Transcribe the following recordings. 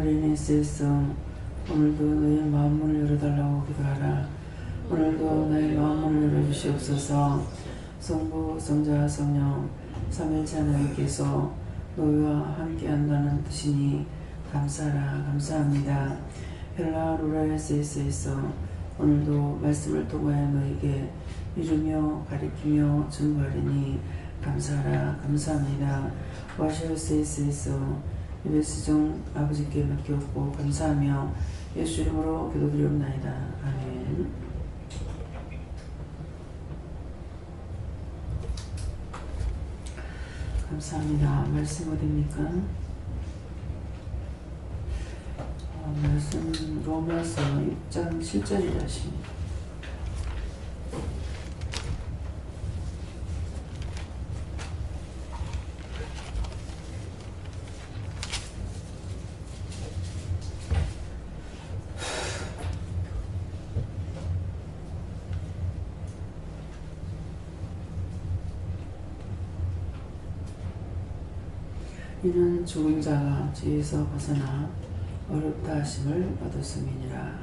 마리니 세스 오늘도 너의 마음문을 열어달라고 기도하라. 오늘도 너의 마음문을 열어주시옵소서. 성부 성자 성령 삼일체 하나님께서 너희와 함께한다는 뜻이니 감사라. 감사합니다. 헬라 루라의 세스에서 오늘도 말씀을 통하여 너에게 이루며 가리키며 전부하리니 감사라. 감사합니다. 와셔 세스에서 예배스 중 아버지께 맡겼고 감사하며 예수 이름으로 기도드리옵나이다. 아멘. 감사합니다. 말씀 어디입니까? 말씀 로마서 6장 7절이라 하십니다. 이는 죽은 자가 죄에서 벗어나 어렵다 하심을 얻었음이니라.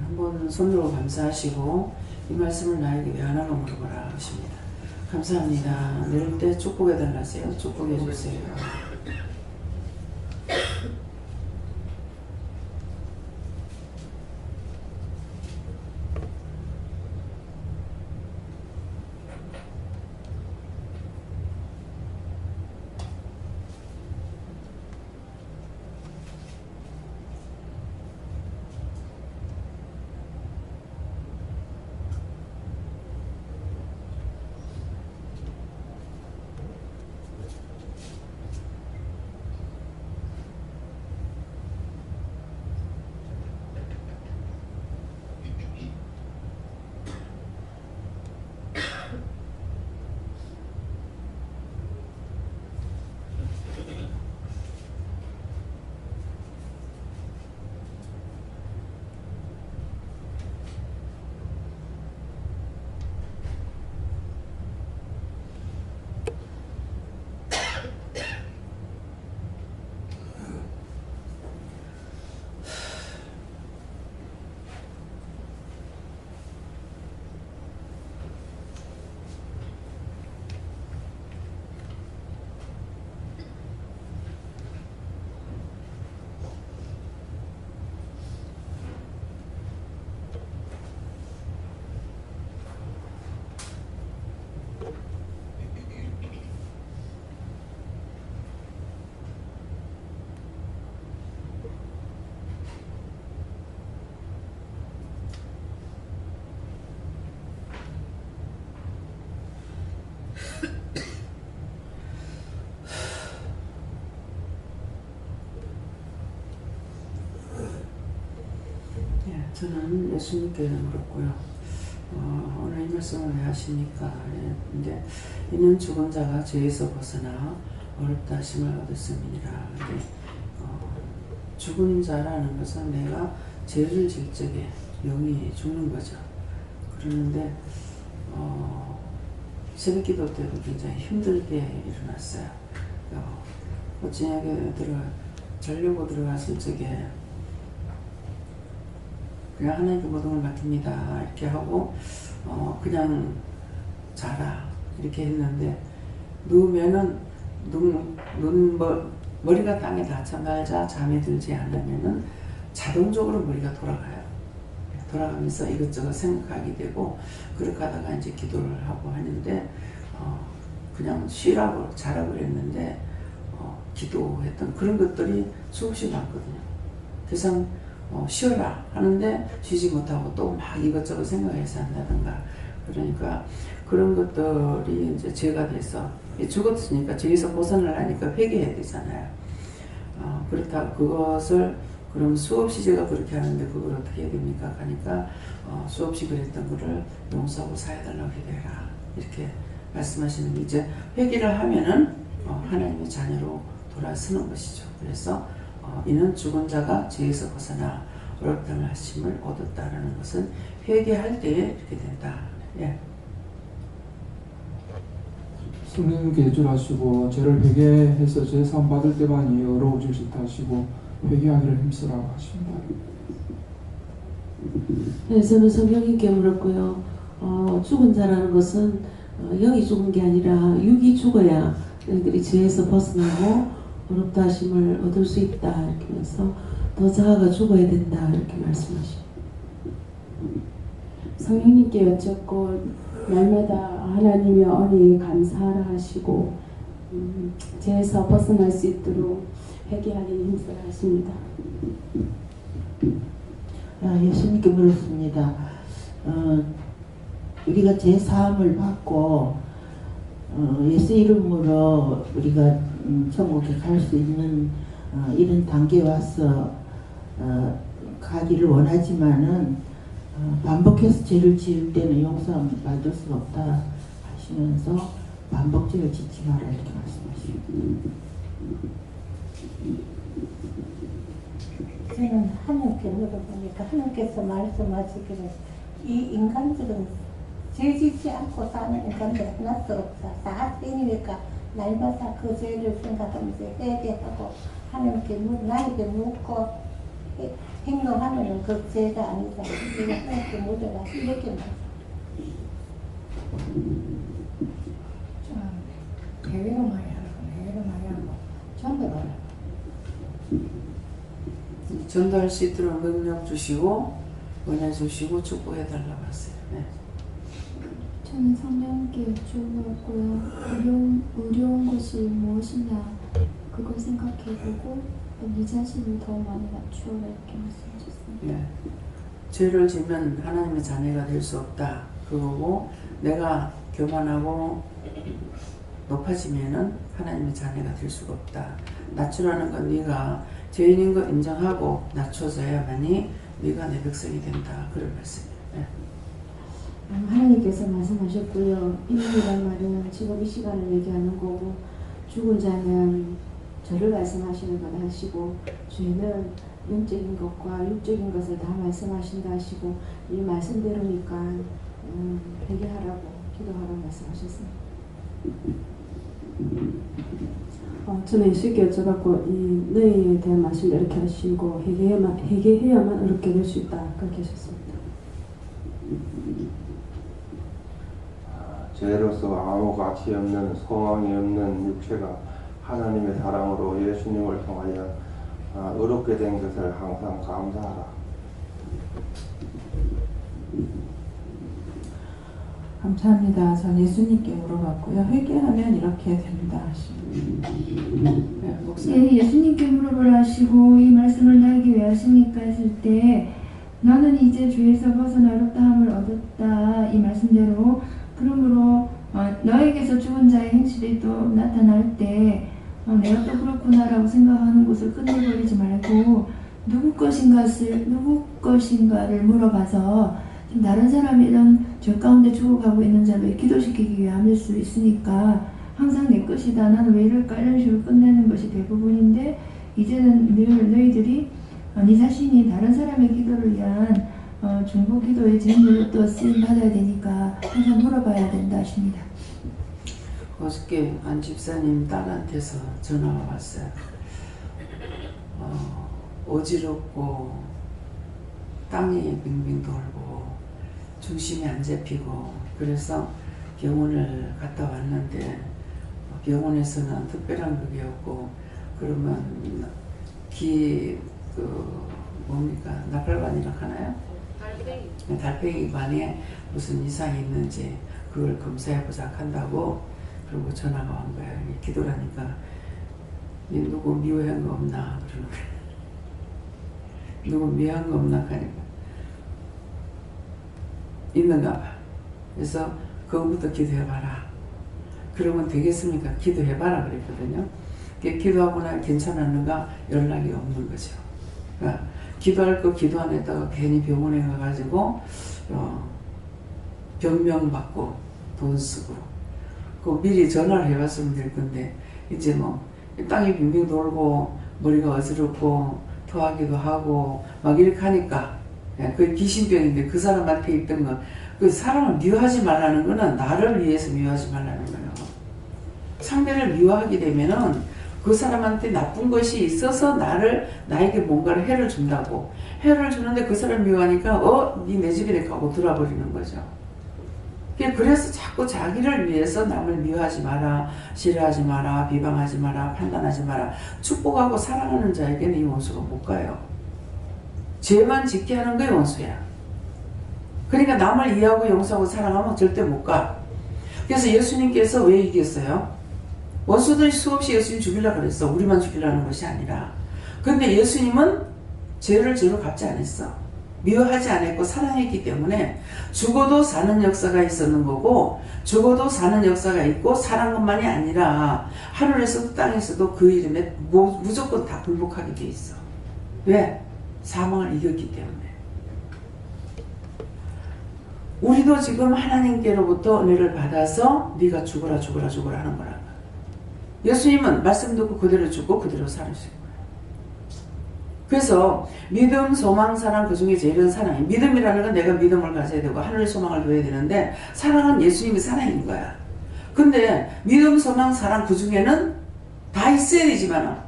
한번 손으로 감사하시고 이 말씀을 나에게 왜 하나로 물어보라 하십니다. 감사합니다. 내릴 때 축복해 달라세요. 축복해 주세요. 저는 예수님께 물었고요. 오늘 이 말씀을 왜 하십니까? 근데 이는 죽은 자가 죄에서 벗어나 어렵다 하심을 얻었음이니라. 죽은 자라는 것은 내가 죄를 질 적에 영이 죽는 거죠. 그러는데 새벽기도 때도 굉장히 힘들게 일어났어요. 저녁에 자려고 들어갔을 적에 그냥 하나님께 모든 걸 맡깁니다 이렇게 하고 그냥 자라 이렇게 했는데 누우면은 머리가 땅에 닿자마자 잠에 들지 않으면은 자동적으로 머리가 돌아가요. 돌아가면서 이것저것 생각하게 되고 그렇게 하다가 이제 기도를 하고 하는데 그냥 쉬라고 자라고 그랬는데 기도했던 그런 것들이 수없이 많거든요. 그래서 쉬어라 하는데 쉬지 못하고 또 막 이것저것 생각해서 한다든가 그러니까 그런 것들이 이제 죄가 돼서 죽었으니까 죄에서 벗어나려니까 회개해야 되잖아요. 그렇다 그것을 그럼 수없이 제가 그렇게 하는데 그걸 어떻게 해야 됩니까? 하니까 수없이 그랬던 거를 용서하고 사해달라고 기도해라 이렇게 말씀하시는 게 이제 회개를 하면은 하나님의 자녀로 돌아서는 것이죠. 그래서 이는 죽은 자가 죄에서 벗어나 어렵다는 하심을 얻었다라는 것은 회개할 때에 이렇게 된다. 예. 성령님께 예절하시고 죄를 회개해서 제사함 받을 때만이 어려워질 수 있다 하시고 회개하기를 힘쓰라고 하십니다. 네, 저는 성령님께 물었고요. 죽은 자라는 것은 영이 죽은 게 아니라 육이 죽어야 너희들이 죄에서 벗어나고 어렵다 하심을 얻을 수 있다 이렇게 하면서 더 자아가 죽어야 된다 이렇게 말씀하십니다. 성령님께 여쭙고 날마다 하나님의 은혜에 감사하라 하시고 죄에서 벗어날 수 있도록 회개하기 힘쓰라 하십니다. 예수님께 물었습니다. 우리가 제 사함을 받고 예수 이름으로 우리가 천국에 갈 수 있는 이런 단계에 와서 가기를 원하지만은 반복해서 죄를 지을 때는 용서함을 받을 수 없다 하시면서 반복죄를 짓지 마라 이렇게 말씀하십니다. 저는 하나님께 물어보니까 하나님께서 말씀하시기를 이 인간들은 죄짓지 않고 사는 인간들 하나도 없다. 다 죄니까 날마다 그 죄를 생각하면서 회개하고 하나님께 나에게 묻고 행동하면 그 죄가 아니다. 이거 하나님께 묻어라 이렇게 말씀. 해외로 많이 하고 해외로 많이 하고 전부 다 전도할 수 있도록 능력 주시고 은혜 주시고 축복해 달라고 했어요. 네. 저는 성령님께 여쭈었고요. 어려운 것이 무엇이냐 그걸 생각해보고 네 자신을 더 많이 낮추어라 이렇게 말씀하셨습니다. 예. 죄를 지면 하나님의 자녀가 될 수 없다. 그거고 내가 교만하고 높아지면은 하나님의 자녀가 될 수가 없다. 낮추라는 건 네가 죄인인 거 인정하고 낮춰져야만이 네가 내 백성이 된다. 그런 말씀이에요. 네. 하나님께서 말씀하셨고요. 인물이란 말은 지금 이 시간을 얘기하는 거고 죽은 자는 저를 말씀하시는 거다 하시고 죄는 영적인 것과 육적인 것을 다 말씀하신다 하시고 이 말씀대로니까 회개하라고 기도하라고 말씀하셨습니다. 저는 예수께 여쭤봤고 이 너희에 대한 말씀을 이렇게 하시고 회개해야만 어렵게 될 수 있다 그렇게 하셨습니다. 죄로서 아무 가치 없는 소망이 없는 육체가 하나님의 사랑으로 예수님을 통하여 의롭게 된 것을 항상 감사하라. 감사합니다. 전 예수님께 물어봤고요. 회개하면 이렇게 된다 하십니다. 예, 예수님께 물어보라 하시고 이 말씀을 나에게 왜 하십니까 했을 때 나는 이제 죄에서 벗어나 어렵다함을 얻었다 이 말씀대로 그러므로 너에게서 죽은 자의 행실이 또 나타날 때 내가 또 그렇구나라고 생각하는 것을 끝내버리지 말고 누구 것인가를 물어봐서 다른 사람이 이런 죄 가운데 죽어가고 있는 자를 기도시키기 위함일 수 있으니까 항상 내 것이다 나는 왜 이럴까 이런 식으로 끝내는 것이 대부분인데 이제는 늘 너희들이 네 자신이 다른 사람의 기도를 위한 중보 기도의 제물로 또 쓰임 받아야 되니까 항상 물어봐야 된다 하십니다. 어저께 안 집사님 딸한테서 전화가 왔어요. 어지럽고 땀이 빙빙 돌고 중심이 안 잡히고 그래서 병원을 갔다 왔는데 병원에서는 특별한 그게 없고 그러면 뭡니까 나팔관이라고 하나요? 달팽이관에 무슨 이상이 있는지 그걸 검사해보자 한다고 그러고 전화가 온 거예요. 기도라니까 누구 미워한 거 없나 그러는 거예요. 누구 미워한 거 없나 하니까 있는가 봐. 그래서 그거부터 기도해봐라. 그러면 되겠습니까? 기도해봐라 그랬거든요. 기도하고 나면 괜찮았는가 연락이 없는 거죠. 그러니까 기도할 거 기도 안 했다가 괜히 병원에 가가지고 병명 받고 돈 쓰고 그 미리 전화를 해봤으면 될 건데 이제 뭐 땅이 빙빙 돌고 머리가 어지럽고 토하기도 하고 막 이렇게 하니까 그게 귀신병인데 그 사람한테 있던 거 그 사람을 미워하지 말라는 거는 나를 위해서 미워하지 말라는 거예요. 상대를 미워하게 되면은 그 사람한테 나쁜 것이 있어서 나에게 뭔가를 해를 준다고. 해를 주는데 그 사람 미워하니까 니 내 집이네 하고 들어버리는 거죠. 그래서 자꾸 자기를 위해서 남을 미워하지 마라, 싫어하지 마라, 비방하지 마라, 판단하지 마라. 축복하고 사랑하는 자에게는 이 원수가 못 가요. 죄만 짓게 하는 게 원수야. 그러니까 남을 이해하고 용서하고 사랑하면 절대 못 가. 그래서 예수님께서 왜 이겼어요? 원수들이 수없이 예수님 죽이려고 그랬어. 우리만 죽이려는 것이 아니라. 근데 예수님은 죄를 죄로 갚지 않았어. 미워하지 않았고 사랑했기 때문에 죽어도 사는 역사가 있었는 거고, 죽어도 사는 역사가 있고, 사는 것만이 아니라 하늘에서도 땅에서도 그 이름에 무조건 다 굴복하게 돼 있어. 왜? 사망을 이겼기 때문에. 우리도 지금 하나님께로부터 은혜를 받아서 네가 죽어라 죽어라 죽어라 하는 거라. 예수님은 말씀 듣고 그대로 죽고 그대로 살으시고. 그래서 믿음, 소망, 사랑 그 중에 제일은 사랑이에요. 믿음이라는 건 내가 믿음을 가져야 되고 하늘의 소망을 둬야 되는데, 사랑은 예수님이 사랑인 거야. 근데 믿음, 소망, 사랑 그 중에는 다 있어야 되지만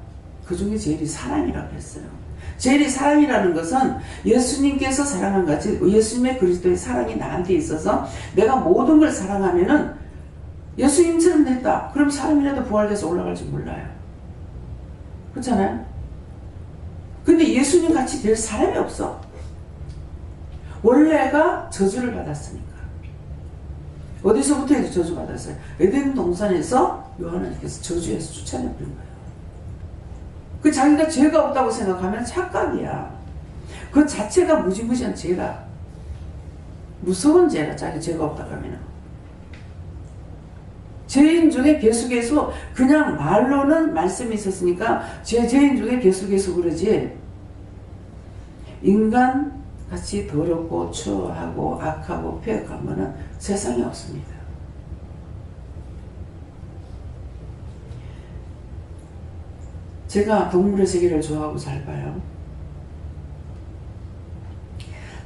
그 중에 제일이 사랑이라고 했어요. 제일이 사랑이라는 것은 예수님께서 사랑한 같이 예수님의 그리스도의 사랑이 나한테 있어서 내가 모든 걸 사랑하면은 예수님처럼 됐다. 그럼 사람이라도 부활돼서 올라갈지 몰라요. 그렇잖아요? 근데 예수님 같이 될 사람이 없어. 원래가 저주를 받았으니까. 어디서부터 저주 받았어요? 에덴 동산에서 요한에게서 저주해서 쫓아내버린 거예요. 그 자기가 죄가 없다고 생각하면 착각이야. 그 자체가 무지무지한 죄라. 무서운 죄라. 자기 죄가 없다고 하면. 죄인 중에 계속해서 그냥 말로는 말씀이 있었으니까 죄인 중에 계속해서 그러지, 인간같이 더럽고 추하고 악하고 폐역한 거는 세상에 없습니다. 제가 동물의 세계를 좋아하고 잘 봐요.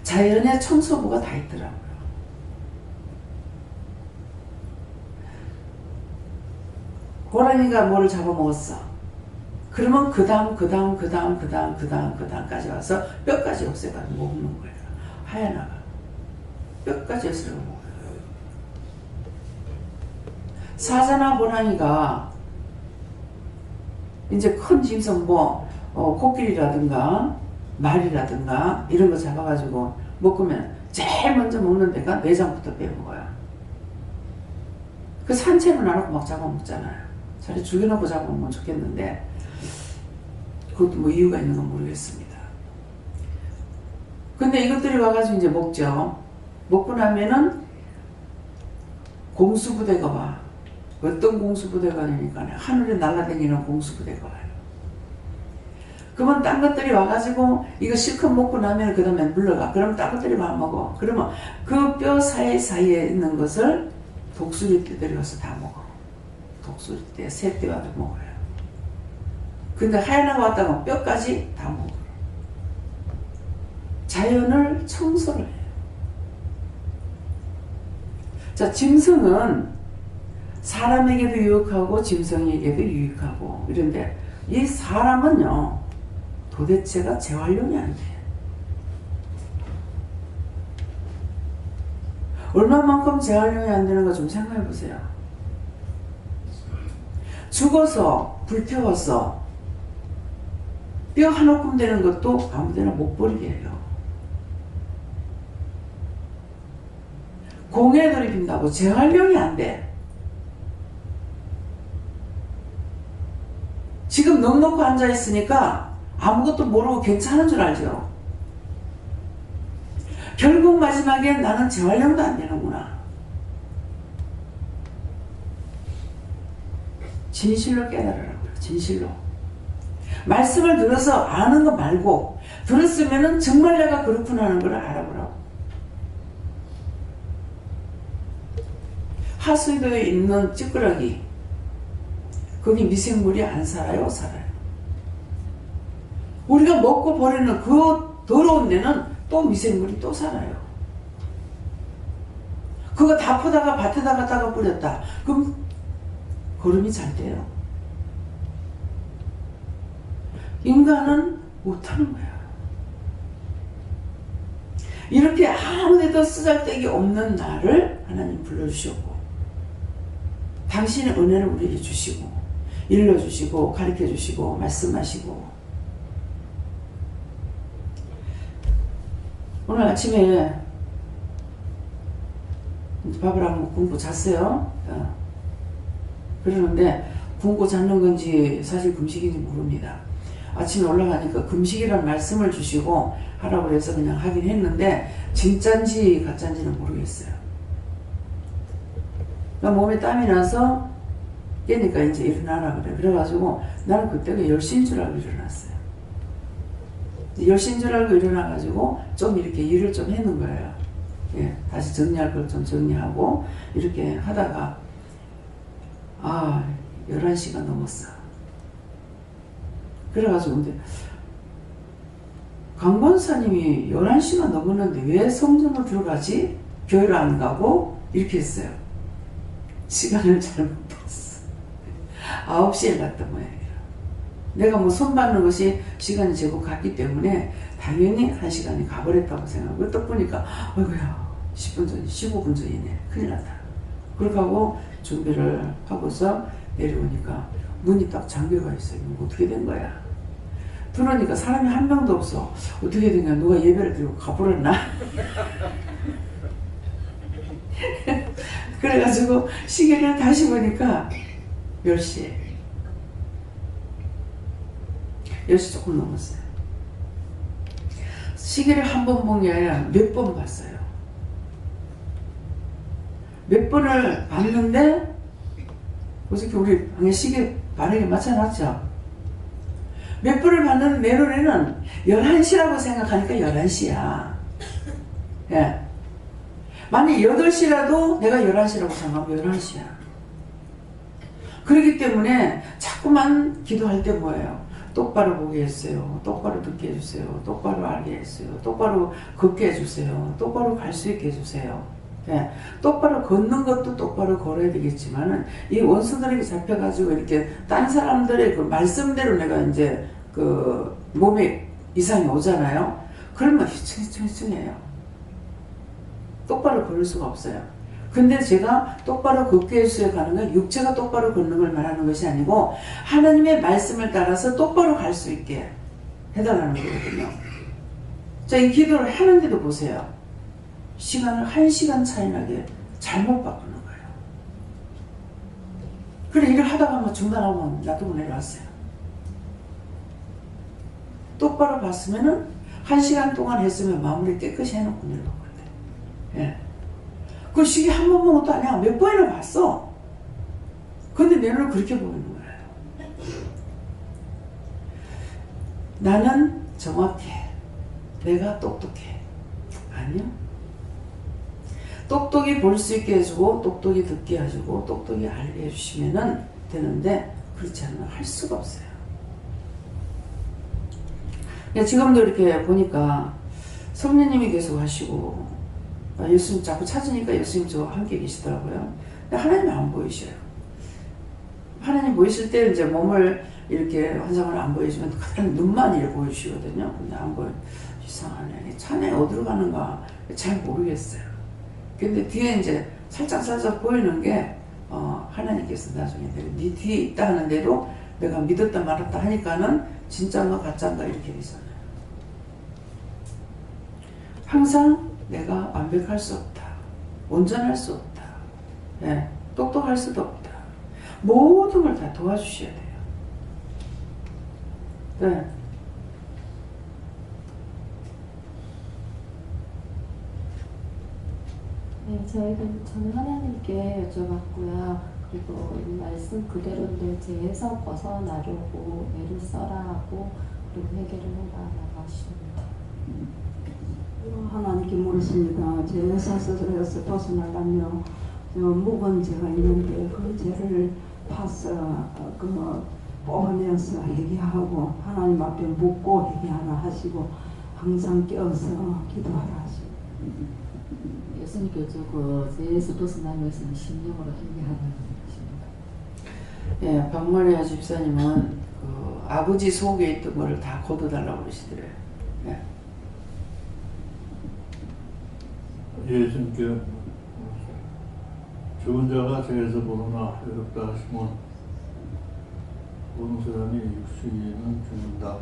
자연에 청소부가 다 있더라고요. 호랑이가 뭐를 잡아먹었어. 그러면 그 다음까지 와서 뼈까지 없애가지고 먹는 거예요. 하얀아가 뼈까지 없애고 먹어요. 사자나 호랑이가 이제 큰 짐승 코끼리라든가 말이라든가 이런 거 잡아가지고 먹으면 제일 먼저 먹는 데가 내장부터 빼먹어요. 그 산채는 안 하고 막 잡아먹잖아요. 차라리 죽여놓고 잡아먹으면 좋겠는데, 그것도 뭐 이유가 있는 건 모르겠습니다. 근데 이것들이 와가지고 이제 먹죠. 먹고 나면은 공수부대가 와. 어떤 공수부대가 아니니까 하늘에 날아다니는 공수부대가 와요. 그러면 딴 것들이 와가지고 이거 실컷 먹고 나면 그 다음에 물러가. 그러면 딴 것들이 막 먹어. 그러면 그 뼈 사이에 있는 것을 독수리떼들이 와서 다 먹어. 독수리떼, 새떼와도 먹어요. 근데 하얀아가 왔다가 뼈까지 다 먹어요. 자연을 청소를 해요. 자, 짐승은 사람에게도 유익하고 짐승에게도 유익하고 이런데, 이 사람은요 도대체가 재활용이 안 돼요. 얼마만큼 재활용이 안 되는가 좀 생각해 보세요. 죽어서 불태워서 뼈 한 움큼 되는 것도 아무데나 못 버리게 해요. 공에 돌입힌다고 재활용이 안 돼. 지금 넉넉히 앉아있으니까 아무것도 모르고 괜찮은 줄 알죠. 결국 마지막엔 나는 재활용도 안 되는구나. 진실로 깨달으라고요. 진실로. 말씀을 들어서 아는 거 말고, 들었으면은 정말 내가 그렇구나 하는 걸 알아보라고. 하수도에 있는 찌끄러기, 거기 미생물이 안 살아요? 살아요. 우리가 먹고 버리는 그 더러운 데는 또 미생물이 또 살아요. 그거 다 퍼다가 밭에다 갖다가 뿌렸다. 그럼 걸음이 잘 돼요. 인간은 못하는 거야. 이렇게 아무데도 쓰잘데기 없는 나를 하나님 불러주셨고, 당신의 은혜를 우리에게 주시고, 일러주시고, 가르쳐주시고, 말씀하시고. 오늘 아침에 밥을 안 먹고 굶고 잤어요. 그러는데 굶고 잤는 건지 사실 금식인지 모릅니다. 아침에 올라가니까 금식이라는 말씀을 주시고 하라고 해서 그냥 하긴 했는데 진짠지 가짠지는 모르겠어요. 그러니까 몸에 땀이 나서 깨니까 이제 일어나라 그래. 그래가지고 나는 그때가 10시인 줄 알고 일어났어요. 10시인 줄 알고 일어나가지고 좀 이렇게 일을 좀 해놓은 거예요. 예, 다시 정리할 걸 좀 정리하고 이렇게 하다가 11시가 넘었어. 그래가지고 근데 강 권사님이 11시가 넘었는데 왜 성전으로 들어가지? 교회를 안 가고? 이렇게 했어요. 시간을 잘못 봤어. 9시에 갔단 말이에요. 내가 뭐 손 받는 것이 시간이 제법 갔기 때문에 당연히 1시간이 가버렸다고 생각하고 또 보니까 어이구야 10분 전, 15분 전이네. 큰일 났다. 그렇게 하고 준비를 하고서 내려오니까 문이 딱 잠겨가 있어요. 어떻게 된 거야? 들어오니까 사람이 한 명도 없어. 어떻게 된 거야? 누가 예배를 드리고 가버렸나? 그래가지고 시계를 다시 보니까 10시에 10시 조금 넘었어요. 시계를 한 번 본 게 아니라 몇 번 봤어요. 몇 번을 봤는데 어저께 우리 방에 시계 바르게 맞춰놨죠? 몇 번을 봤는데 내 눈에는 11시라고 생각하니까 11시야. 예. 만약 8시라도 내가 11시라고 생각하면 11시야. 그렇기 때문에 자꾸만 기도할 때 뭐예요? 똑바로 보게 해주세요. 똑바로 듣게 해주세요. 똑바로 알게 해주세요. 똑바로 걷게 해주세요. 똑바로 갈 수 있게 해주세요. 예, 똑바로 걷는 것도 똑바로 걸어야 되겠지만은 이 원수들에게 잡혀가지고 이렇게 딴 사람들의 그 말씀대로 내가 이제 그 몸에 이상이 오잖아요. 그러면 휘청휘청해요. 똑바로 걸을 수가 없어요. 근데 제가 똑바로 걷게 해주세요 가는 건 육체가 똑바로 걷는 걸 말하는 것이 아니고 하나님의 말씀을 따라서 똑바로 갈 수 있게 해달라는 거거든요. 자, 이 기도를 하는데도 보세요. 시간을 1시간 차이 나게 잘못 바꾸는 거예요. 그래 일을 하다가 뭐 중단하면 놔두고 내려왔어요. 똑바로 봤으면은 1시간 동안 했으면 마무리 깨끗이 해놓고 내려오거든. 예. 그 시계 한 번 본 것도 아니야. 몇 번이나 봤어. 근데 내 눈을 그렇게 보이는 거예요. 나는 정확해. 내가 똑똑해. 아니요. 똑똑히 볼 수 있게 해주고 똑똑히 듣게 해주고 똑똑히 알게 해주시면 되는데 그렇지 않으면 할 수가 없어요. 지금도 이렇게 보니까 성령님이 계속 하시고 예수님 자꾸 찾으니까 예수님 저와 함께 계시더라고요. 근데 하나님이 안 보이셔요. 하나님 보이실 때 이제 몸을 이렇게 환상을 안 보여주면 그냥 눈만 이렇게 보여주시거든요. 근데 안 보여. 이상하네. 차내 어디로 가는가 잘 모르겠어요. 근데 뒤에 이제 살짝 보이는 게 하나님께서 나중에 네 뒤에 있다 하는데도 내가 믿었다 말았다 하니까는 진짜인가 가짜인가 이렇게 되잖아요. 항상 내가 완벽할 수 없다. 온전할 수 없다. 예, 똑똑할 수도 없다. 모든 걸 다 도와주셔야 돼요. 네. 네, 저는 하나님께 여쭤봤고요. 그리고 이 말씀 그대로인데 제 해석 벗어나려고 애를 써라 하고 그리고 해결을 해라 나가십니다. 하나님께 물었습니다. 제 사슬에서 벗어나려면 묵은 죄가 있는데 그 죄를 파서 뽑아내서 회개하고 하나님 앞에 묻고 회개하라 하시고 항상 깨어서 기도하라 하시고 예수님께서 그 죄에서 벗어나기 위해서는 심령으로 회개하는 것입니다. 예, 박마리아 집사님은 그 아버지 속에 있던 거를 다 걷어달라고 그러시더래요. 예. 예수님께 죽은 자가 죄에서 보노나 외롭다 하시면 보는 사람이 육신은 죽는다.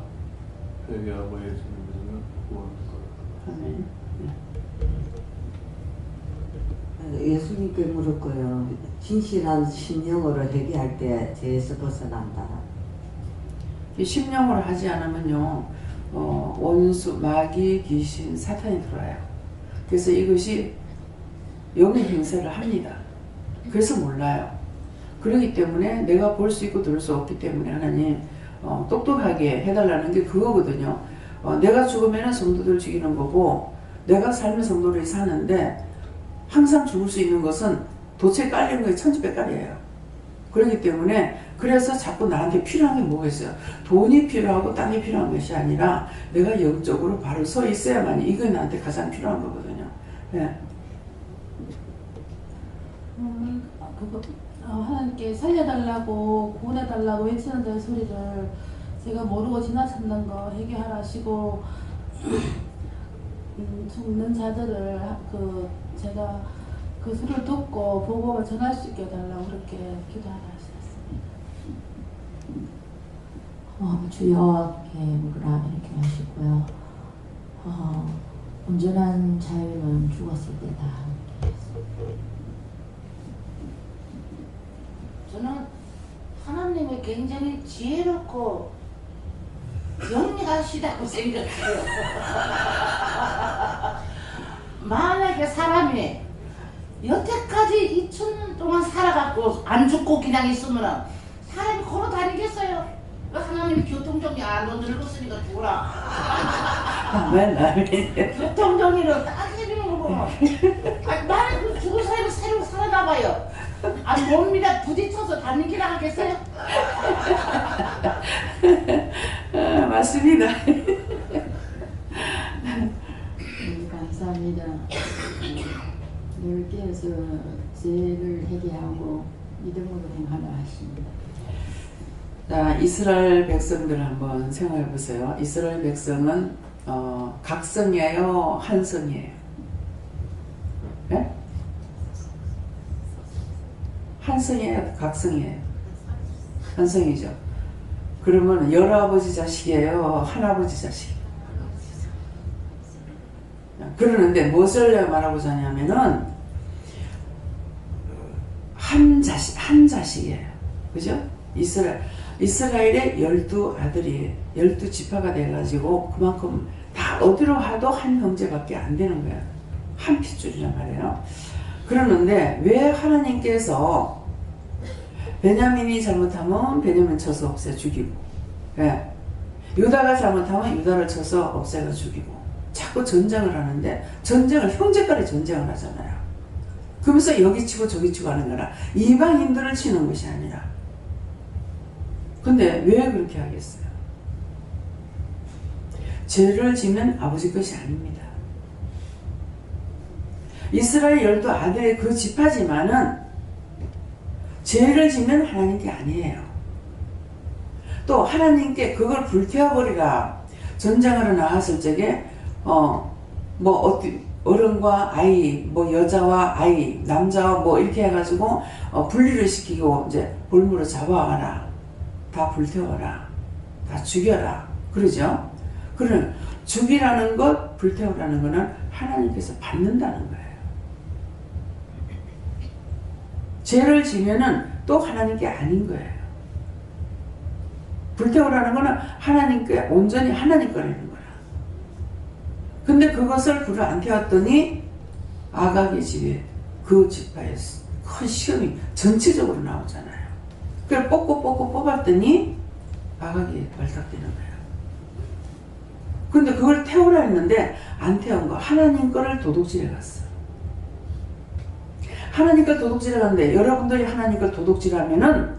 회개하고 예수님 믿으면 구원할 거라. 아멘. 예수님께 물었고요. 진실한 심령으로 회개할 때 죄에서 벗어난다. 심령으로 하지 않으면요, 원수, 마귀, 귀신, 사탄이 들어와요. 그래서 이것이 영의 행세를 합니다. 그래서 몰라요. 그렇기 때문에 내가 볼 수 있고 들을 수 없기 때문에 하나님 똑똑하게 해달라는 게 그거거든요. 내가 죽으면 성도들 죽이는 거고 내가 삶의 성도를 사는데 항상 죽을 수 있는 것은 도체 깔린 거에 천지백깔이에요. 그렇기 때문에 그래서 자꾸 나한테 필요한 게 뭐가 있어요? 돈이 필요하고 땅이 필요한 것이 아니라 내가 영적으로 바로 서 있어야만 이게 나한테 가장 필요한 거거든요. 예. 하나님께 살려달라고 구원해달라고 외치는 소리를 제가 모르고 지나쳤는 거 회개하라 하시고 죽는 자들을 제가 그 소리를 듣고 복음을 전할 수 있게 해달라고 그렇게 기도하라 하셨습니다. 주여 무라 이렇게 하시고요. 온전한 자유는 죽었을 때다. 저는 하나님이 굉장히 지혜롭고 영리하시다고 생각해요. 만약에 사람이 여태까지 2000년 동안 살아갖고 안 죽고 그냥 있으면 사람이 걸어 다니겠어요? 하나님이 교통정리 안 늙었으니까 죽어라. 교통정리를 딱 해주는 거 보면 나는 그 죽은 사람이 새로 살아나봐요. 몸이랑 부딪혀서 다니기나 하겠어요? 맞습니다. 감사합니다. 늘 깨어서 죄를 회개하고 믿음으로 행하라 하십니다. 자, 이스라엘 백성들 한번 생각해 보세요. 이스라엘 백성은 각성이에요, 한성이에요? 네? 한성이에요, 각성이에요? 한성이죠. 그러면 열아버지 자식이에요, 한아버지 자식이에요? 그러는데 무엇을 말하고자 하냐면은 한 자식이에요. 그죠? 이스라엘의 12아들이 12지파가 돼가지고 그만큼 다 어디로 가도 한 형제밖에 안 되는 거예요. 한 핏줄이란 말이에요. 그러는데 왜 하나님께서 베냐민이 잘못하면 베냐민 쳐서 없애 죽이고, 예. 유다가 잘못하면 유다를 쳐서 없애가 죽이고, 자꾸 전쟁을 하는데 전쟁을 형제간에 전쟁을 하잖아요. 그러면서 여기 치고 저기 치고 하는 거라 이방인들을 치는 것이 아니라. 근데 왜 그렇게 하겠어요? 죄를 지면 아버지 것이 아닙니다. 이스라엘 12아들의 그 지파지만은 죄를 지면 하나님께 아니에요. 또 하나님께 그걸 불태워버리라. 전쟁하러 나갔을 적에 어른과 아이, 여자와 아이, 남자와 이렇게 해가지고 분리를 시키고 이제 볼모로 잡아와라. 다 불태워라. 다 죽여라. 그러죠? 그러면 죽이라는 것, 불태우라는 것은 하나님께서 받는다는 거예요. 죄를 지면은 또 하나님께 아닌 거예요. 불태우라는 것은 하나님께 온전히 하나님 거라는 거야. 근데 그것을 불을 안 태웠더니 아각의 집에 그 지파에 큰 시험이 전체적으로 나오잖아요. 그걸 뽑고 뽑았더니 아각이 발탁되는 거예요. 근데 그걸 태우라 했는데 안 태운 거. 하나님 거를 도둑질해 갔어. 하나님 걸 도둑질해 갔는데 여러분들이 하나님 걸 도둑질하면은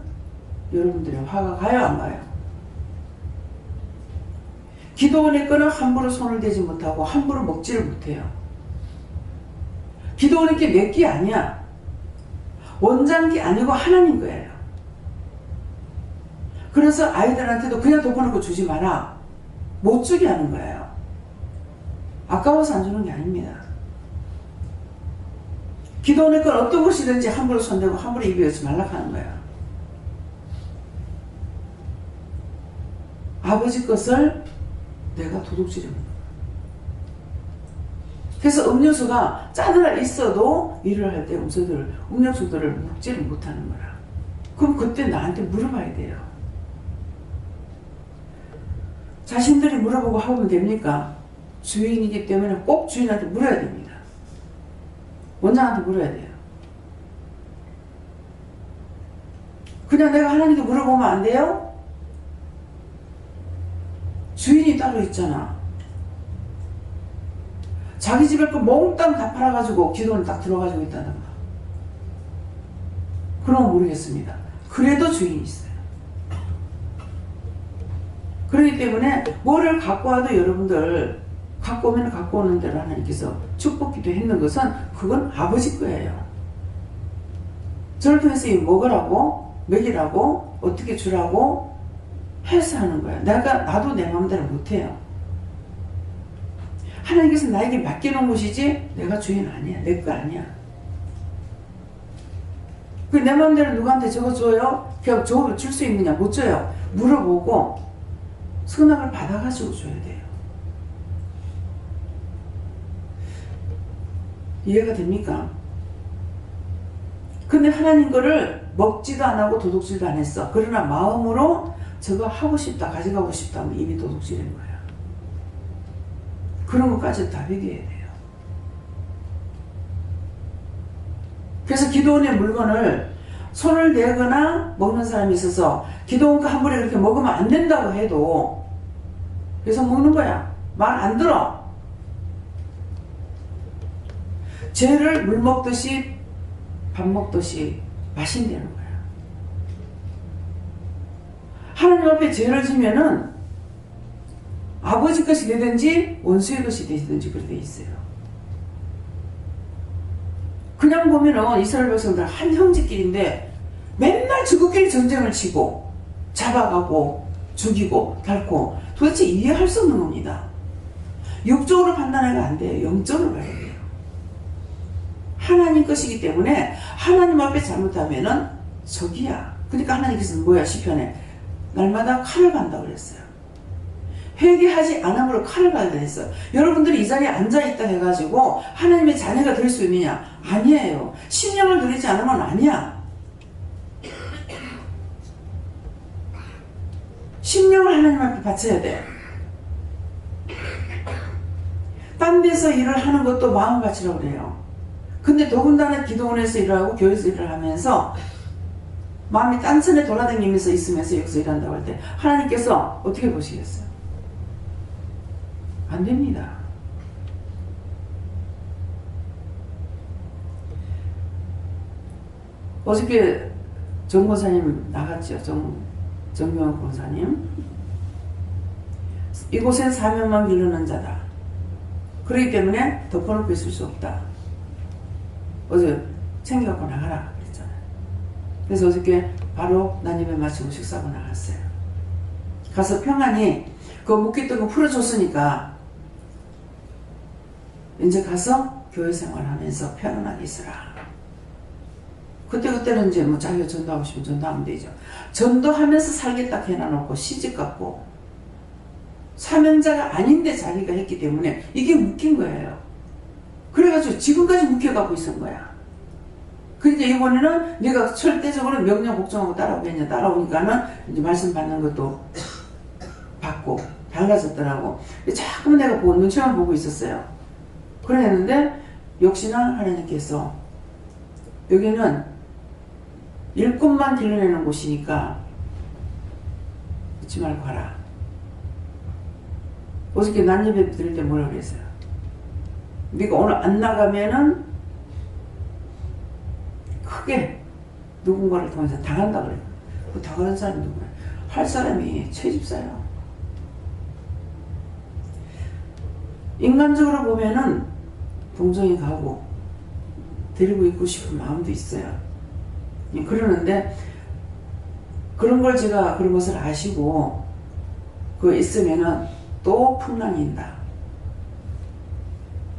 여러분들의 화가 가요, 안 가요? 기도원의 거는 함부로 손을 대지 못하고 함부로 먹지를 못해요. 기도원의 게 내 게 아니야. 원장 게 아니고 하나님 거예요. 그래서 아이들한테도 그냥 덮어놓고 주지 마라. 못 주게 하는 거예요. 아까워서 안 주는 게 아닙니다. 기도원의 건 어떤 것이든지 함부로 손대고 함부로 입에 넣지 말라 하는 거예요. 아버지 것을 내가 도둑질해 먹는 거예요. 그래서 음료수가 짜들어 있어도 일을 할 때 음료수들을 먹지를 못하는 거라. 그럼 그때 나한테 물어봐야 돼요. 자신들이 물어보고 하면 됩니까? 주인이기 때문에 꼭 주인한테 물어야 됩니다. 원장한테 물어야 돼요. 그냥 내가 하나님께 물어보면 안 돼요? 주인이 따로 있잖아. 자기 집에 그 몽땅 다 팔아가지고 기도는 딱 들어가지고 있다던가. 그러면 모르겠습니다. 그래도 주인이 있어요. 그렇기 때문에 뭐를 갖고 와도 여러분들 갖고 오면 갖고 오는 대로 하나님께서 축복기도 했는 것은 그건 아버지 거예요. 저를 통해서 먹으라고 먹이라고 어떻게 주라고 해서 하는 거야. 나도 내 마음대로 못해요. 하나님께서 나에게 맡겨놓은 것이지 내가 주인 아니야. 내 거 아니야. 내 마음대로 누구한테 저거 줘요? 그냥 줄 수 있느냐? 못 줘요. 물어보고 선악을 받아가지고 줘야 돼요. 이해가 됩니까? 근데 하나님 거를 먹지도 안 하고 도둑질도 안 했어. 그러나 마음으로 저거 하고 싶다, 가져가고 싶다 하면 이미 도둑질인 거야. 그런 것까지 다 회개해야 돼요. 그래서 기도원의 물건을 손을 대거나 먹는 사람이 있어서 기도원 거 한 번에 그렇게 먹으면 안 된다고 해도 계속 먹는 거야. 말 안 들어. 죄를 물 먹듯이 밥 먹듯이 마신다는 거야. 하나님 앞에 죄를 지면은 아버지 것이 되든지 원수의 것이 되든지 그렇게 돼 있어요. 그냥 보면은 이스라엘 백성들 한 형제끼리인데 맨날 저것끼리 전쟁을 치고 잡아가고 죽이고 닳고 도대체 이해할 수 없는 겁니다. 육적으로 판단하면 안 돼요. 영적으로 봐야 돼요. 하나님 것이기 때문에 하나님 앞에 잘못하면은 적이야. 그러니까 하나님께서는 뭐야? 시편에 날마다 칼을 간다고 그랬어요. 회개하지 않음으로 칼을 갈다 했어요. 여러분들이 이 자리에 앉아있다 해가지고 하나님의 자녀가 될 수 있느냐? 아니에요. 심령을 누리지 않으면 아니야. 심령을 하나님 앞에 바쳐야 돼. 딴 데서 일을 하는 것도 마음 바치라고 그래요. 근데 더군다나 기도원에서 일을 하고 교회에서 일을 하면서 마음이 딴천에 돌아다니면서 있으면서 여기서 일한다고 할 때 하나님께서 어떻게 보시겠어요? 안 됩니다. 어저께 정 권사님 나갔죠. 정명환 권사님. 이곳엔 사명만 기르는 자다. 그렇기 때문에 덮어놓고 있을 수 없다. 어제 챙겨갖고 나가라 그랬잖아요. 그래서 어저께 바로 난입에 마치고 식사하고 나갔어요. 가서 평안히 그 묶였던 거 풀어줬으니까 이제 가서 교회 생활하면서 편안하게 있으라. 그때는 이제 뭐 자기가 전도하고 싶으면 전도하면 되죠. 전도하면서 살겠다 해놔놓고 시집갔고 사명자가 아닌데 자기가 했기 때문에 이게 묶인 거예요. 그래가지고 지금까지 묶여갖고 있은 거야. 근데 이번에는 내가 절대적으로 명령 복종하고 따라오겠냐. 따라오니까는 이제 말씀 받는 것도 받고 달라졌더라고. 자꾸만 내가 눈치만 보고 있었어요. 그랬는데 역시나 하나님께서 여기는 일꾼만 길러내는 곳이니까 잊지 말고 가라. 어저께 난예배 드릴 때 뭐라 그랬어요? 네가 오늘 안 나가면은 크게 누군가를 통해서 당한다 그래요. 그 당하는 사람이 누구야? 할 사람이 채집사예요. 인간적으로 보면은 동정이 가고 데리고 있고 싶은 마음도 있어요. 그러는데 그런 걸 제가 그런 것을 아시고 그 있으면은 또 풍랑이 인다.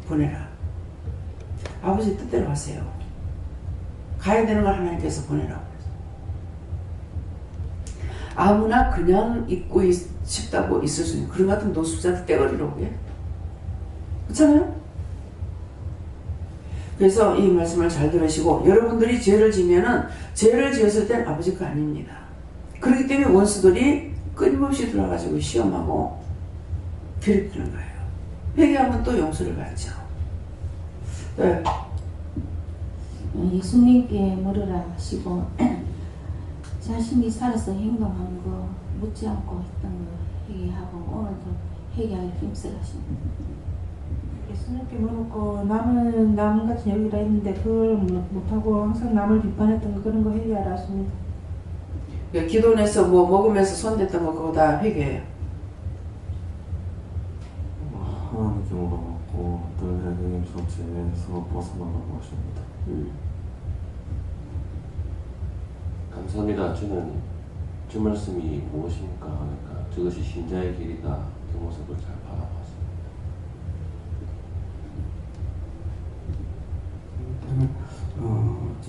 보내라. 아버지 뜻대로 하세요. 가야 되는 걸 하나님께서 보내라고. 아무나 그냥 있고 싶다고 있을 수 있는 그런 같은 노숙자들 떼거리라고 해. 그렇잖아요? 그래서 이 말씀을 잘 들으시고 여러분들이 죄를 지면은 죄를 지었을 땐 아버지 거 아닙니다. 그렇기 때문에 원수들이 끊임없이 들어가지고 시험하고 괴롭히는 거예요. 회개하면 또 용서를 받죠. 네. 예수님께 물으라 하시고 자신이 살아서 행동한 거 묻지 않고 했던 거 회개하고 오늘도 회개하기 힘쓰라십니다. 예수님께 물었고 남은 남같이 여기라 했는데 그걸 못하고 항상 남을 비판했던 거 그런 거 회개하라 하십니다. 기도원에서 뭐 먹으면서 손댔던 거 그거 다 회개해요. 하나님께 물어봤고 늘 해드림 조치에서 벗어나라고 하십니다. 감사합니다. 저는 저 말씀이 무엇입니까? 그러니까 저것이 신자의 길이다. 그 모습을 잘 바라봤습니다.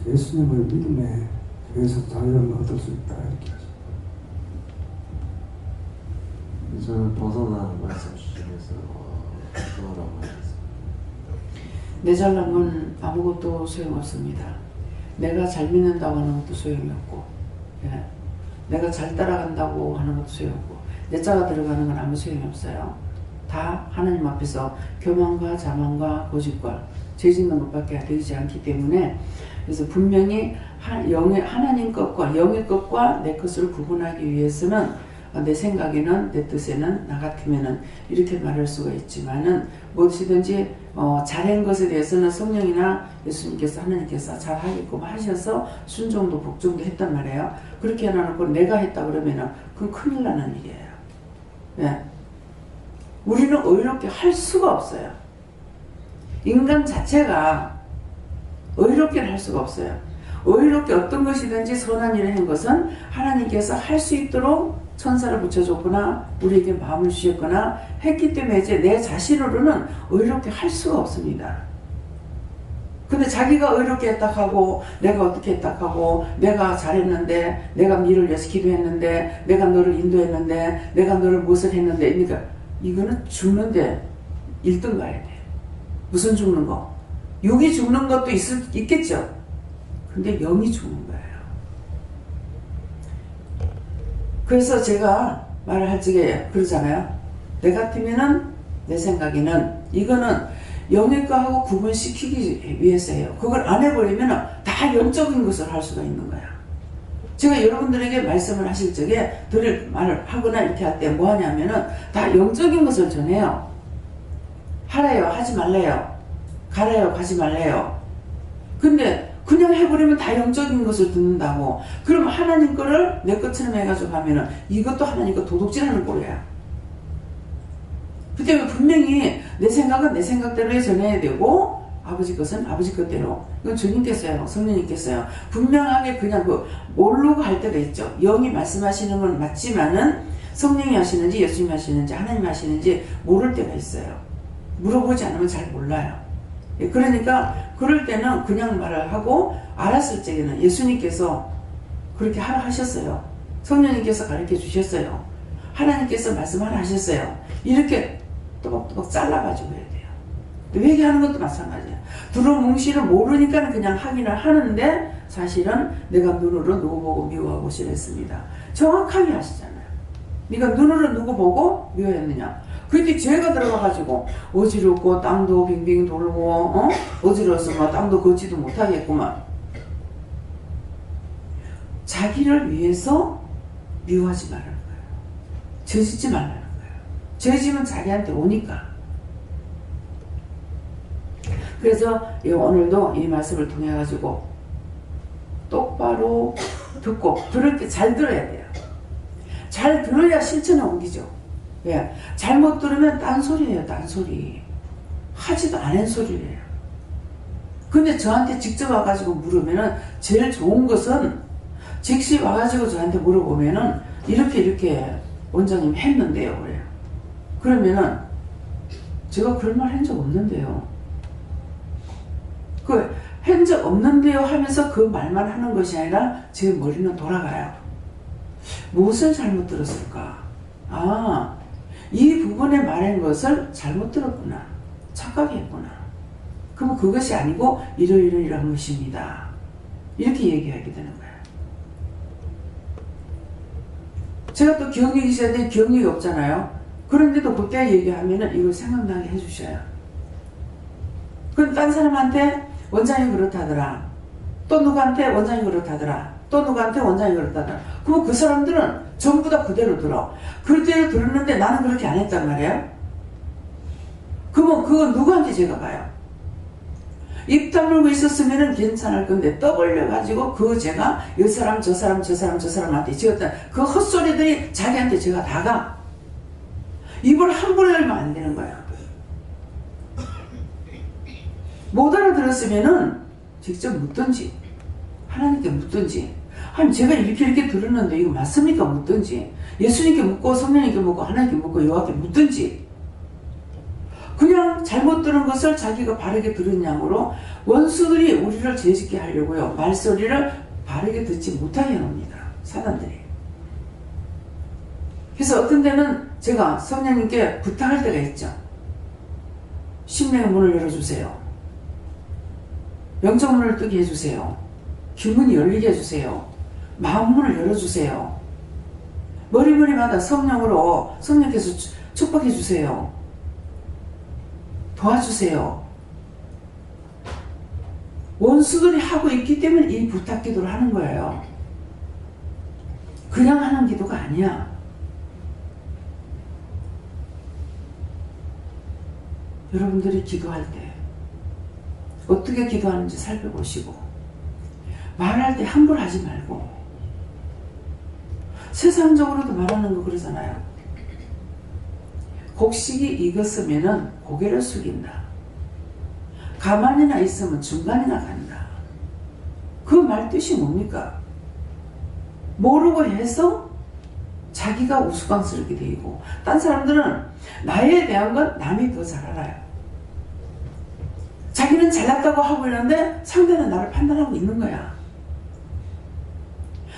예수님을 믿음에 의해서 자유를 얻을 수 있다 이렇게 하십니다. 이제 벗어나는 말씀 중에서 벗어나라고 하셨습니다. 내 잘난 건 아무것도 소용없습니다. 내가 잘 믿는다고 하는 것도 소용이 없고, 예. 내가 잘 따라간다고 하는 것도 소용이 없고, 내 자가 들어가는 건 아무 소용이 없어요. 다 하나님 앞에서 교만과 자만과 고집과 죄 짓는 것밖에 되지 않기 때문에, 그래서 분명히 하나님 것과 영의 것과 내 것을 구분하기 위해서는 내 생각에는 내 뜻에는 나 같으면은 이렇게 말할 수가 있지만은 무엇이든지 잘한 것에 대해서는 성령이나 예수님께서 하나님께서 잘하게끔 하셔서 순종도 복종도 했단 말이에요. 그렇게 해놔놓고 내가 했다 그러면은 그건 큰일 나는 일이에요. 예. 우리는 의롭게 할 수가 없어요. 인간 자체가 의롭게 할 수가 없어요. 의롭게 어떤 것이든지 선한 일을 한 것은 하나님께서 할 수 있도록 천사를 붙여줬거나 우리에게 마음을 주셨거나 했기 때문에 이제 내 자신으로는 의롭게 할 수가 없습니다. 근데 자기가 의롭게 했다 하고 내가 어떻게 했다 하고 내가 잘했는데 내가 니를 위해서 기도했는데 내가 너를 인도했는데 내가 너를 무엇을 했는데 그러니까 이거는 죽는데 1등 가야 돼. 무슨 죽는 거? 육이 죽는 것도 있겠죠. 근데 영이 죽는 거예요. 그래서 제가 말을 할 적에 그러잖아요. 내 같으면은 내 생각에는 이거는 영의 거하고 구분시키기 위해서예요. 그걸 안 해버리면 다 영적인 것을 할 수가 있는 거야. 제가 여러분들에게 말씀을 하실 적에 들을 말을 하거나 이렇게 할 때 뭐 하냐면은 다 영적인 것을 전해요. 하래요, 하지 말래요. 가래요, 가지 말래요. 근데 그냥 해버리면 다 영적인 것을 듣는다고. 그럼 하나님 거를 내 것처럼 해가지고 하면은 이것도 하나님 거 도둑질하는 꼴이야. 그 때문에 분명히 내 생각은 내 생각대로 전해야 되고 아버지 것은 아버지 것대로. 이건 주님께서요, 성령님께서요. 분명하게 그냥 모르고 할 때가 있죠. 영이 말씀하시는 건 맞지만은 성령이 하시는지 예수님이 하시는지 하나님이 하시는지 모를 때가 있어요. 물어보지 않으면 잘 몰라요. 그러니까 그럴 때는 그냥 말을 하고 알았을 적에는 예수님께서 그렇게 하라 하셨어요. 성령님께서 가르쳐 주셨어요. 하나님께서 말씀하라 하셨어요. 이렇게 또박또박 잘라가지고 해야 돼요. 회개하는 것도 마찬가지예요. 두루뭉실을 모르니까 그냥 하기는 하는데 사실은 내가 눈으로 누구 보고 미워하고 싫어했습니다. 정확하게 하시잖아요. 네가 눈으로 누구 보고 미워했느냐. 그때 죄가 들어가가지고 어지럽고 땅도 빙빙 돌고 어지러워서 막 땅도 걷지도 못하겠구만. 자기를 위해서 미워하지 말라는 거예요. 죄짓지 말라는 거예요. 죄지면 자기한테 오니까. 그래서 오늘도 이 말씀을 통해 가지고 똑바로 듣고 들을 때 잘 들어야 돼요. 잘 들어야 실천에 옮기죠. 예. 잘못 들으면 딴소리예요. 딴소리. 하지도 않은 소리예요. 근데 저한테 직접 와가지고 물으면은 제일 좋은 것은 즉시 와가지고 저한테 물어보면은 이렇게 원장님 했는데요 그래요. 그러면은 제가 그런 말 한 적 없는데요. 그 한 적 없는데요 하면서 그 말만 하는 것이 아니라 제 머리는 돌아가요. 무엇을 잘못 들었을까? 아, 이 부분에 말한 것을 잘못 들었구나. 착각했구나. 그럼 그것이 아니고 이러이러이러한 것입니다. 이렇게 얘기하게 되는 거예요. 제가 또 기억력이 있어야 되는데 기억력이 없잖아요. 그런데도 그때 얘기하면은 이걸 생각나게 해주셔요. 그럼 딴 사람한테 원장이 그렇다더라. 또 누구한테 원장이 그렇다더라. 또 누구한테 원장이 그렇다더라. 그럼 그 사람들은 전부 다 그대로 들어. 그대로 들었는데 나는 그렇게 안 했단 말이에요. 그러면 그건 누구한테 제가 가요? 입 다물고 있었으면 괜찮을 건데 떠벌려가지고 그 제가 이 사람 저 사람한테 지었다. 그 헛소리들이 자기한테 제가 다 가. 입을 함부로 열면 안 되는 거야. 못 알아들었으면은 직접 묻든지 하나님께 묻든지 하나님 제가 이렇게 들었는데 이거 맞습니까? 묻든지 예수님께 묻고 성령님께 묻고 하나님께 묻고 여호와께 묻든지 그냥 잘못 들은 것을 자기가 바르게 들은 양으로 원수들이 우리를 죄짓게 하려고요. 말소리를 바르게 듣지 못하게 해놓습니다. 사단들이. 그래서 어떤 때는 제가 성령님께 부탁할 때가 있죠. 심령의 문을 열어주세요. 영적 문을 뜨게 해주세요. 귀문이 열리게 해주세요. 마음 문을 열어주세요. 머리마다 성령으로 성령께서 축복해 주세요. 도와주세요. 원수들이 하고 있기 때문에 이 부탁 기도를 하는 거예요. 그냥 하는 기도가 아니야. 여러분들이 기도할 때 어떻게 기도하는지 살펴보시고 말할 때 함부로 하지 말고 세상적으로도 말하는 거 그러잖아요. 곡식이 익었으면 고개를 숙인다. 가만히나 있으면 중간이나 간다. 그 말 뜻이 뭡니까? 모르고 해서 자기가 우스꽝스럽게 되고 딴 사람들은 나에 대한 건 남이 더 잘 알아요. 자기는 잘났다고 하고 있는데 상대는 나를 판단하고 있는 거야.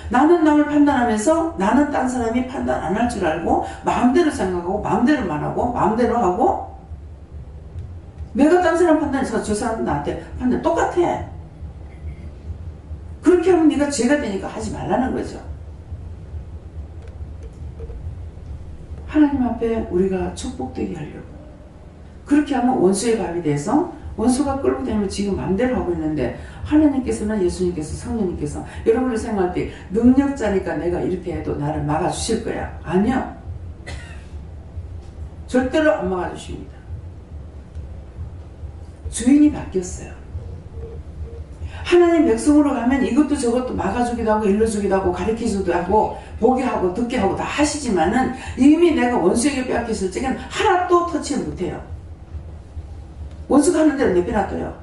나는 남을 판단하면서 나는 딴 사람이 판단 안 할 줄 알고 마음대로 생각하고 마음대로 말하고 마음대로 하고 내가 딴 사람 판단해서 저 사람은 나한테 판단 똑같아. 그렇게 하면 네가 죄가 되니까 하지 말라는 거죠. 하나님 앞에 우리가 축복되게 하려고 그렇게 하면 원수의 밥이 돼서 원수가 끌고 다니면 지금 마음대로 하고 있는데 하나님께서는 예수님께서 성령님께서 여러분을 생각할 때 능력자니까 내가 이렇게 해도 나를 막아주실 거야. 아니요. 절대로 안 막아주십니다. 주인이 바뀌었어요. 하나님 백성으로 가면 이것도 저것도 막아주기도 하고 일러주기도 하고 가르치기도 하고 보게 하고 듣게 하고 다 하시지만은 이미 내가 원수에게 빼앗겼을 적에는 하나도 터치를 못해요. 원수가 하는 대로 내빼놔둬요.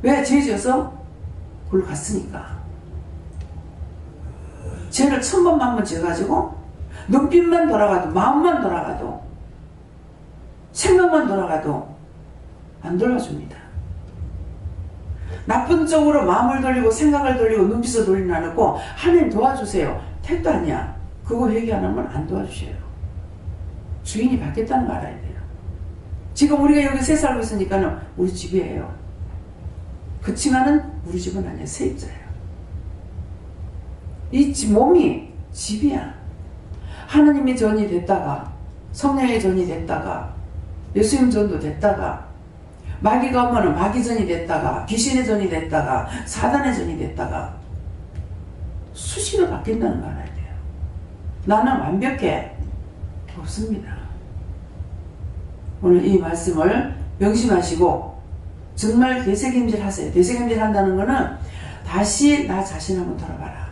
왜? 죄 지어서 골로 갔으니까. 죄를 1000번 만번 지어가지고 눈빛만 돌아가도 마음만 돌아가도 생각만 돌아가도 안 돌아줍니다. 나쁜 쪽으로 마음을 돌리고 생각을 돌리고 눈빛을 돌리는 안 하고 하나님 도와주세요. 택도 아니야. 그거 회개 안 하면 안 도와주셔요. 주인이 바뀌었다는 거 알아야 돼요. 지금 우리가 여기 새 살고 있으니까는 우리 집이에요. 그치만은 우리 집은 아니야. 세입자예요. 이 몸이 집이야. 하나님의 전이 됐다가 성령의 전이 됐다가 예수님 전도 됐다가 마귀가 오면은 마귀 전이 됐다가 귀신의 전이 됐다가 사단의 전이 됐다가 수시로 바뀐다는 거 알아야 돼요. 나는 완벽해. 없습니다. 오늘 이 말씀을 명심하시고 정말 되새김질 하세요. 되새김질 한다는 거는 다시 나 자신 한번 돌아봐라.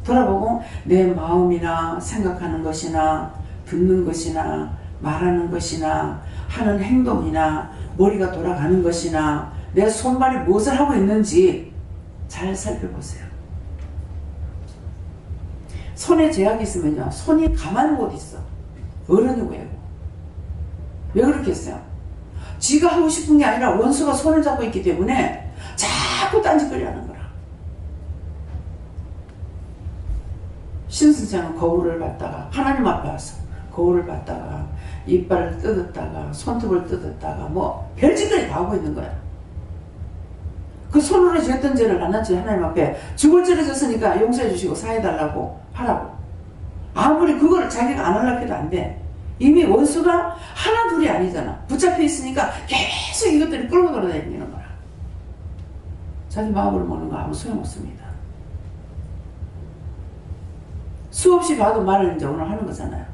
돌아보고 내 마음이나 생각하는 것이나 듣는 것이나 말하는 것이나 하는 행동이나 머리가 돌아가는 것이나 내 손발이 무엇을 하고 있는지 잘 살펴보세요. 손에 제약이 있으면요 손이 가만히 못 있어. 어른이 왜고. 왜 그렇겠어요? 지가 하고 싶은 게 아니라 원수가 손을 잡고 있기 때문에 자꾸 딴짓거리 하는 거라. 신선생은 거울을 봤다가 하나님 앞에 와서 거울을 봤다가 이빨을 뜯었다가 손톱을 뜯었다가 뭐 별짓거리 다 하고 있는 거야. 그 손으로 지었던 죄를 낱낱이 하나님 앞에 죽을 죄를 졌으니까 용서해 주시고 사해달라고 하라고. 아무리 그거를 자기가 안 하려고 해도 안 돼. 이미 원수가 하나 둘이 아니잖아. 붙잡혀 있으니까 계속 이것들이 끌고 돌아다니는 거야. 자기 마음으로 먹는 거 아무 소용없습니다. 수없이 봐도 말을 이제 오늘 하는 거잖아요.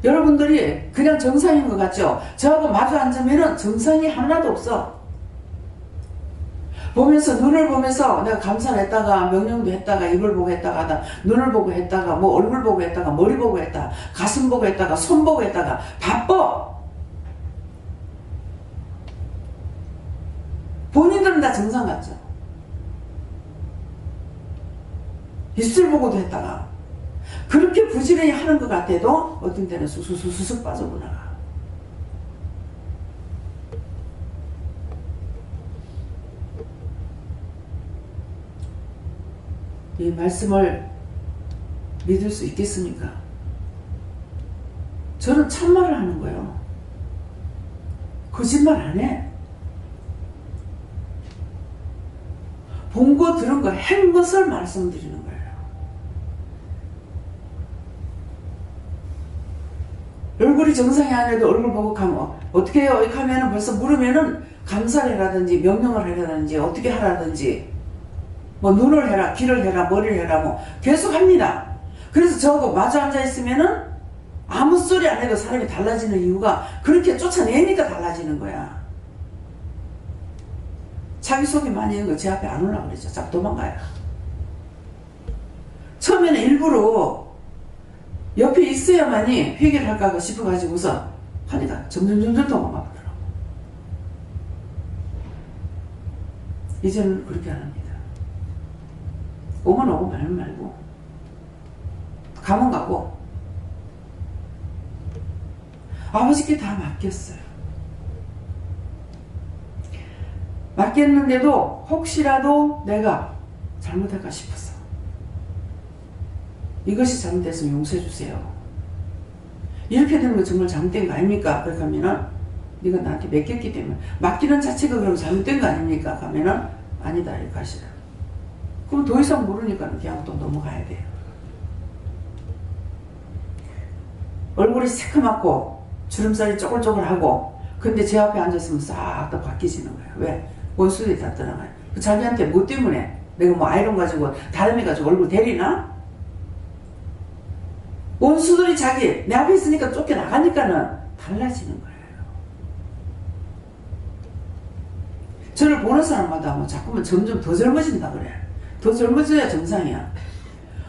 여러분들이 그냥 정상인 것 같죠? 저하고 마주 앉으면은 정상이 하나도 없어. 보면서 눈을 보면서 내가 감사를 했다가 명령도 했다가 입을 보고 했다가 하다 눈을 보고 했다가 뭐 얼굴 보고 했다가 머리 보고 했다가 가슴 보고 했다가 손 보고 했다가 바빠. 본인들은 다 정상 같죠? 입술 보고도 했다가 그렇게 부지런히 하는 것 같아도 어떤 때는 수수수수 빠져보다가 이 말씀을 믿을 수 있겠습니까? 저는 참말을 하는 거예요. 거짓말 안 해. 본 거 들은 거 한 것을 말씀드리는 거예요. 얼굴이 정상이 아니라도 얼굴 보고 가면 어떻게 해요? 이렇게 하면은 벌써 물으면은 감사를 해라든지 명령을 해라든지 어떻게 하라든지 뭐 눈을 해라, 귀를 해라, 머리를 해라 뭐 계속 합니다. 그래서 저하고 마주 앉아 있으면은 아무 소리 안 해도 사람이 달라지는 이유가 그렇게 쫓아내니까 달라지는 거야. 자기 속이 많이 있는 거 제 앞에 안 오려고 그러죠. 자꾸 도망가요. 처음에는 일부러 옆에 있어야만이 회개를 할까 싶어가지고서 하니까 점점 도망가더라고. 이제는 그렇게 안 합니다. 오면 오고 말면 말고 가면 가고 아버지께 다 맡겼어요. 맡겼는데도 혹시라도 내가 잘못할까 싶었어. 이것이 잘못됐으면 용서해 주세요. 이렇게 되는 거 정말 잘못된 거 아닙니까? 그렇게 하면은 네가 나한테 맡겼기 때문에 맡기는 자체가 그럼 잘못된 거 아닙니까? 하면은 아니다 이렇게 하시라. 그럼 더 이상 모르니까 그냥 또 넘어가야 돼요. 얼굴이 새카맣고 주름살이 쪼글쪼글하고 근데 제 앞에 앉았으면 싹 다 바뀌시는 거예요. 왜? 원수들이 다 떠나가요. 자기한테 뭐 때문에 내가 뭐 아이론 가지고 다름이 가지고 얼굴 대리나? 원수들이 자기 내 앞에 있으니까 쫓겨나가니까는 달라지는 거예요. 저를 보는 사람마다 뭐 자꾸만 점점 더 젊어진다 그래. 더 젊어져야 정상이야.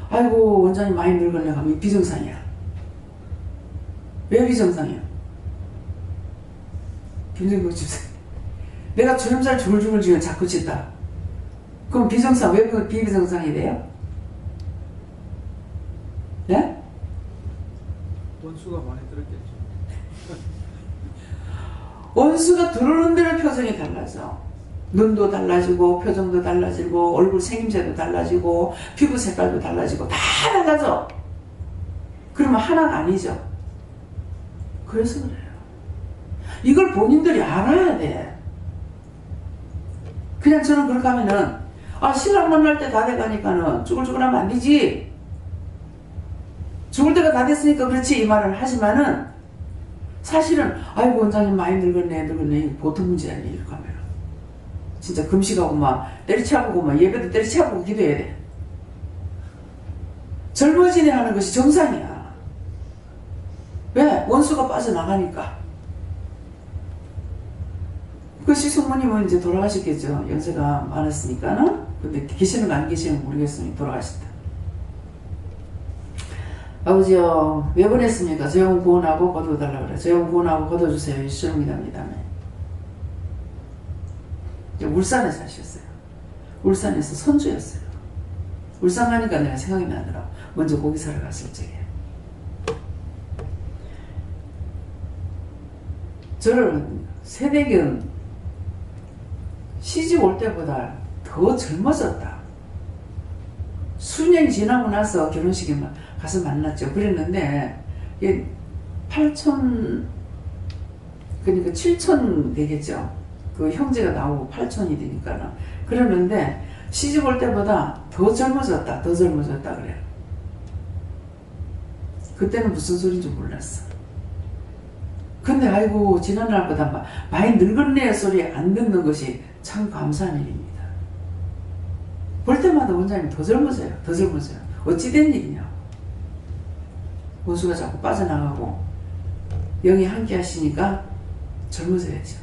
아이고 원장님 많이 늙었네 하면 비정상이야. 왜 비정상이야? 김정국 집사 내가 주름살 줄줄줄 지금 자꾸 찢다. 그럼 비정상 왜 그 비정상이 돼요? 네? 원수가 많이 들었겠죠. 원수가 들어오는 대로 표정이 달라져. 눈도 달라지고 표정도 달라지고 얼굴 생김새도 달라지고 피부 색깔도 달라지고 다 달라져. 그러면 하나가 아니죠. 그래서 그래요. 이걸 본인들이 알아야 돼. 그냥 저는 그렇게 하면은 신랑 만날 때 다 돼가니까는 쭈글쭈글하면 안 되지. 죽을 때가 다 됐으니까 그렇지 이 말을 하지만은 사실은 아이고 원장님 많이 늙었네 보통 문제 아니에요. 이렇게 하면 진짜 금식하고 막 때리치아보고 막 예배도 때리치아보고 기도해야 돼. 젊어지네 하는 것이 정상이야. 왜? 원수가 빠져나가니까. 그 시숙모님은 이제 돌아가셨겠죠. 연세가 많았으니까는. 근데 계시는가 안 계시는가 모르겠으니 돌아가셨다. 아버지요, 왜 보냈습니까? 저 영 구원하고 거둬달라고 그래. 저 영 구원하고 거둬주세요. 예수님이답니다. 울산에 사셨어요. 울산에서 선주였어요. 울산 가니까 내가 생각이 나더라고. 먼저 고기 사러 갔을 적에. 저는 새내기는 시집 올 때보다 더 젊어졌다. 수년이 지나고 나서 결혼식에 가서 만났죠. 그랬는데 이게 8촌 그러니까 7촌 되겠죠. 그 형제가 나오고 8촌이 되니까는. 그러는데 시집 올 때보다 더 젊어졌다. 더 젊어졌다 그래요. 그때는 무슨 소리인지 몰랐어. 근데 아이고 지난날보다 많이 늙었네 소리 안 듣는 것이 참 감사한 일입니다. 볼 때마다 원장님 더 젊어져요. 더 젊어져요. 어찌 된 일이냐. 원수가 자꾸 빠져나가고 영이 함께 하시니까 젊어져야죠.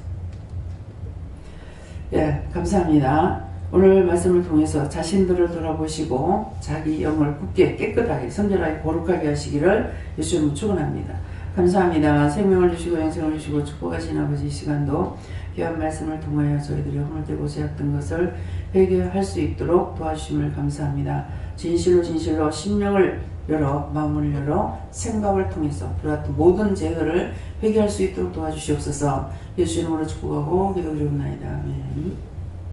예, 감사합니다. 오늘 말씀을 통해서 자신들을 돌아보시고 자기 영을 굳게 깨끗하게 선별하게 거룩하게 하시기를 예수님으로 축원합니다. 감사합니다. 생명을 주시고 영생을 주시고 축복하신 아버지 이 시간도 귀한 말씀을 통하여 저희들이 허물되고 죄악된 것을 회개할 수 있도록 도와주심을 감사합니다. 진실로 진실로 심령을 열어 마음을 열어 생각을 통해서 그같은 모든 죄를 회개할 수 있도록 도와주시옵소서. 예수 이름으로 축복하고 기도드리옵나이다. 아멘.